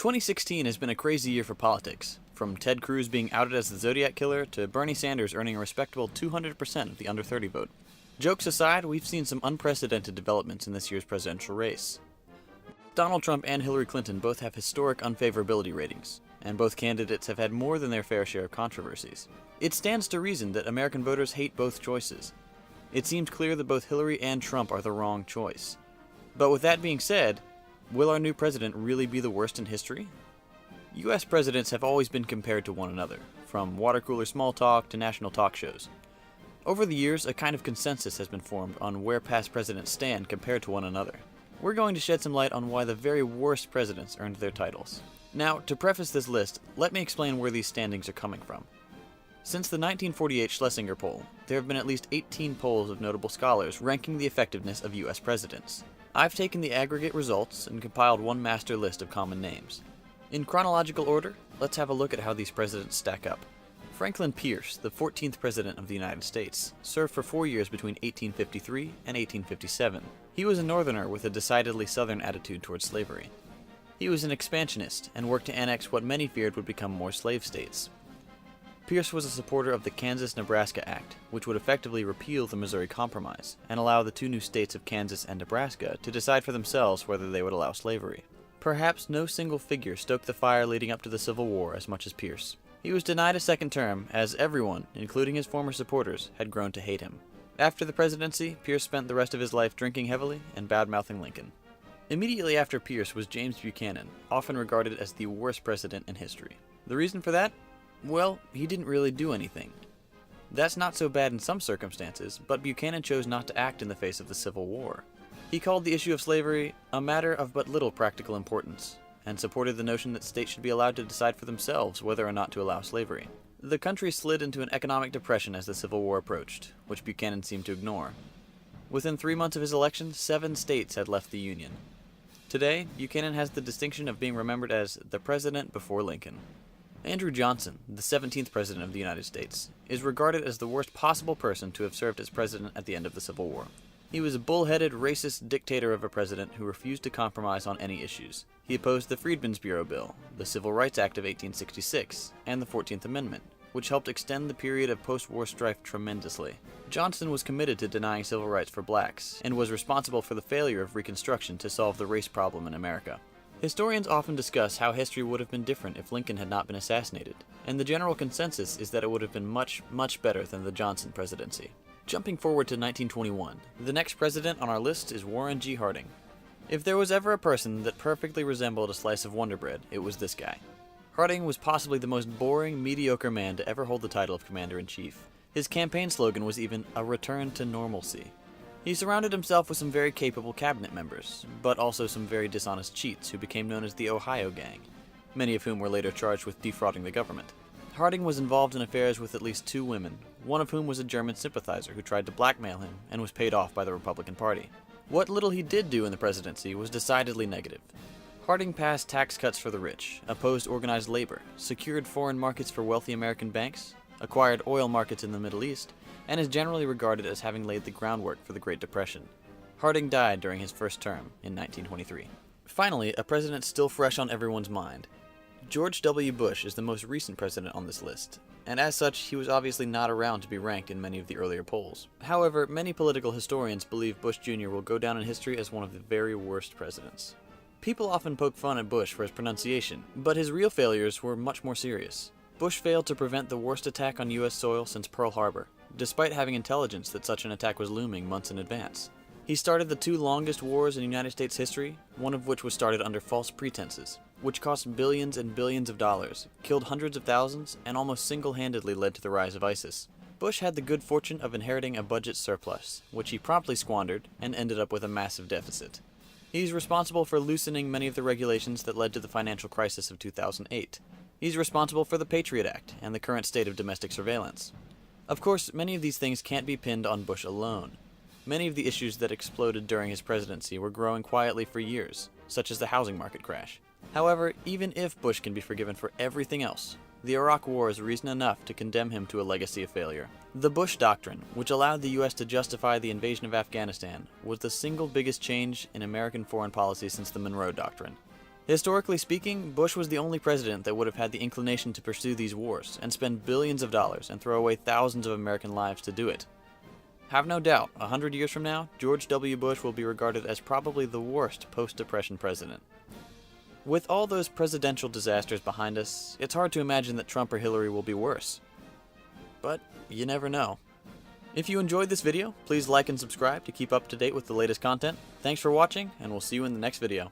2016 has been a crazy year for politics, from Ted Cruz being outed as the Zodiac Killer to Bernie Sanders earning a respectable 200% of the under 30 vote. Jokes aside, we've seen some unprecedented developments in this year's presidential race. Donald Trump and Hillary Clinton both have historic unfavorability ratings, and both candidates have had more than their fair share of controversies. It stands to reason that American voters hate both choices. It seems clear that both Hillary and Trump are the wrong choice. But with that being said, will our new president really be the worst in history? US presidents have always been compared to one another, from water cooler small talk to national talk shows. Over the years, a kind of consensus has been formed on where past presidents stand compared to one another. We're going to shed some light on why the very worst presidents earned their titles. Now, to preface this list, let me explain where these standings are coming from. Since the 1948 Schlesinger poll, there have been at least 18 polls of notable scholars ranking the effectiveness of US presidents. I've taken the aggregate results and compiled one master list of common names. In chronological order, let's have a look at how these presidents stack up. Franklin Pierce, the 14th President of the United States, served for 4 years between 1853 and 1857. He was a Northerner with a decidedly Southern attitude towards slavery. He was an expansionist and worked to annex what many feared would become more slave states. Pierce was a supporter of the Kansas-Nebraska Act, which would effectively repeal the Missouri Compromise and allow the two new states of Kansas and Nebraska to decide for themselves whether they would allow slavery. Perhaps no single figure stoked the fire leading up to the Civil War as much as Pierce. He was denied a second term, as everyone, including his former supporters, had grown to hate him. After the presidency, Pierce spent the rest of his life drinking heavily and bad-mouthing Lincoln. Immediately after Pierce was James Buchanan, often regarded as the worst president in history. The reason for that? Well, he didn't really do anything. That's not so bad in some circumstances, but Buchanan chose not to act in the face of the Civil War. He called the issue of slavery a matter of but little practical importance, and supported the notion that states should be allowed to decide for themselves whether or not to allow slavery. The country slid into an economic depression as the Civil War approached, which Buchanan seemed to ignore. Within 3 months of his election, 7 states had left the Union. Today, Buchanan has the distinction of being remembered as the president before Lincoln. Andrew Johnson, the 17th President of the United States, is regarded as the worst possible person to have served as president at the end of the Civil War. He was a bull-headed, racist dictator of a president who refused to compromise on any issues. He opposed the Freedmen's Bureau Bill, the Civil Rights Act of 1866, and the 14th Amendment, which helped extend the period of post-war strife tremendously. Johnson was committed to denying civil rights for blacks, and was responsible for the failure of Reconstruction to solve the race problem in America. Historians often discuss how history would have been different if Lincoln had not been assassinated, and the general consensus is that it would have been much, much better than the Johnson presidency. Jumping forward to 1921, the next president on our list is Warren G. Harding. If there was ever a person that perfectly resembled a slice of Wonder Bread, it was this guy. Harding was possibly the most boring, mediocre man to ever hold the title of Commander-in-Chief. His campaign slogan was even a return to normalcy. He surrounded himself with some very capable cabinet members, but also some very dishonest cheats who became known as the Ohio Gang, many of whom were later charged with defrauding the government. Harding was involved in affairs with at least 2 women, one of whom was a German sympathizer who tried to blackmail him and was paid off by the Republican Party. What little he did do in the presidency was decidedly negative. Harding passed tax cuts for the rich, opposed organized labor, secured foreign markets for wealthy American banks, acquired oil markets in the Middle East, and is generally regarded as having laid the groundwork for the Great Depression. Harding died during his first term in 1923. Finally, a president still fresh on everyone's mind. George W. Bush is the most recent president on this list, and as such, he was obviously not around to be ranked in many of the earlier polls. However, many political historians believe Bush Jr. will go down in history as one of the very worst presidents. People often poke fun at Bush for his pronunciation, but his real failures were much more serious. Bush failed to prevent the worst attack on US soil since Pearl Harbor, despite having intelligence that such an attack was looming months in advance. He started the 2 longest wars in United States history, one of which was started under false pretenses, which cost billions and billions of dollars, killed hundreds of thousands, and almost single-handedly led to the rise of ISIS. Bush had the good fortune of inheriting a budget surplus, which he promptly squandered and ended up with a massive deficit. He's responsible for loosening many of the regulations that led to the financial crisis of 2008. He's responsible for the Patriot Act and the current state of domestic surveillance. Of course, many of these things can't be pinned on Bush alone. Many of the issues that exploded during his presidency were growing quietly for years, such as the housing market crash. However, even if Bush can be forgiven for everything else, the Iraq War is reason enough to condemn him to a legacy of failure. The Bush Doctrine, which allowed the US to justify the invasion of Afghanistan, was the single biggest change in American foreign policy since the Monroe Doctrine. Historically speaking, Bush was the only president that would have had the inclination to pursue these wars and spend billions of dollars and throw away thousands of American lives to do it. Have no doubt, 100 years from now, George W. Bush will be regarded as probably the worst post-Depression president. With all those presidential disasters behind us, it's hard to imagine that Trump or Hillary will be worse. But you never know. If you enjoyed this video, please like and subscribe to keep up to date with the latest content. Thanks for watching, and we'll see you in the next video.